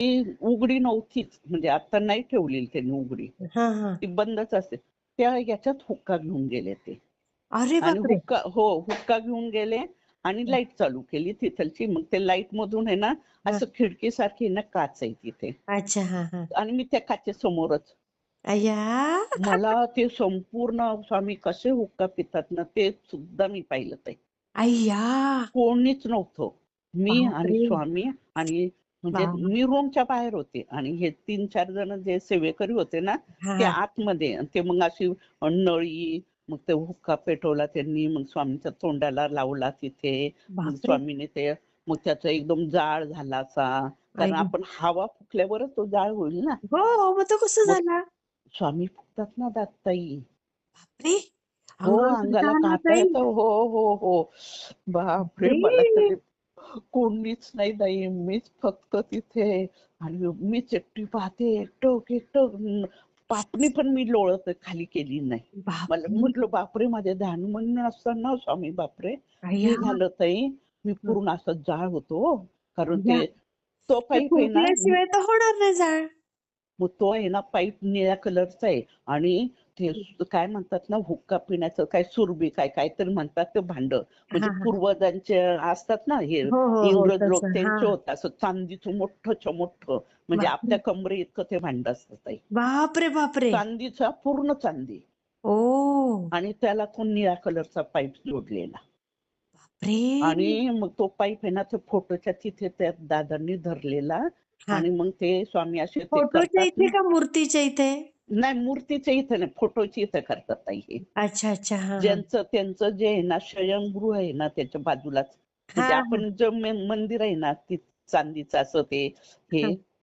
ती उघडी नव्हतीच, म्हणजे आता नाही ठेवलेली त्यांनी उघडी, हा हा. ती बंदच असते. त्या याच्यात हुक्का घेऊन गेले ते, अरे आणि बापरे. हुक्का घेऊन गेले आणि लाईट चालू केली तिथलची. मग ते लाईट मधून आहे ना, हा. असं खिडकीसारखी ना काच आहे तिथे, अच्छा. हा हा. आणि मी त्या काचेसमोरच. अय्या. मला ते संपूर्ण स्वामी कसे हुक्का पितात ना, ते सुद्धा मी पाहिलं. ते अय्या. कोणीच नव्हतं, मी आणि बापरे. स्वामी. आणि म्हणजे बाप. मी रूमच्या बाहेर होते, आणि हे 3-4 जण जे सेवेकरी होते ना, हा ते हा. आतमध्ये. ते मग अशी नळी, मग ते हुक्का पेटवला त्यांनी, मग स्वामींच्या तोंडाला लावला तिथे. मग बापरे. स्वामीने ते, मग त्याचा एकदम जाळ झाला असा, कारण आई. आपण हवा फुकल्यावरच तो जाळ होईल ना. हो. मग तो कसं मग झाला? स्वामी फुकतात ना दाताई. बापरे. हो, अंगावर काटा अंगाला आला काटा ताई. येतो. हो हो हो. बापरे, मला बापरे. तरी कोणीच नाही ताई, मीच फक्त तिथे. आणि मीच एकटी पाहते, एकटक एकटक. पापणी पण मी लोळत खाली केली नाही. मला बापरे. म्हटलं बापरे, माझे ध्यान मन असताना स्वामी बापरे. अय्या. हे झालं ताई, मी पूर्ण असं जाळ होतो. कारण अय्या. ते तो ते पाईप आहे ना, फुंकल्याशिवाय तर होणार नाही जाळ. मग तो आहे ना पाईप निळ्या कलरचा आहे. आणि ते काय म्हणतात ना, हुक्का पिण्याचं काय सुरभी काय काहीतरी म्हणतात ते भांड, हा म्हणजे हा. पूर्वजांचे असतात ना हे, हो हो हो, इंग्रज लोक तसं. हा. त्यांचे होत असं चांदीचं मोठं मोठं, म्हणजे बापरे. आपल्या कमरे इतकं ते भांड असतं ताई. बापरे बापरे. चांदीचा, पूर्ण चांदी. ओ. आणि त्याला तो निळ्या कलरचा पाईप जोडलेला. बापरे. आणि मग तो पाईप आहे ना, तो फोटोच्या तिथे त्या दादांनी धरलेला. हा. आणि मग ते स्वामी असे ते फोटोच्या करतात इथे ना. का मूर्तीच्या इथे? नाही, मूर्तीच्या इथं नाही, फोटोची इथं करतात ताई हे. अच्छा अच्छा. हा हा. त्यांचं जे आहे ना, शयनगृह आहे ना त्याच्या बाजूलाच, हा म्हणजे हा. आपण जे मंदिर आहे ना, ती चांदीचं असं ते हे, हा.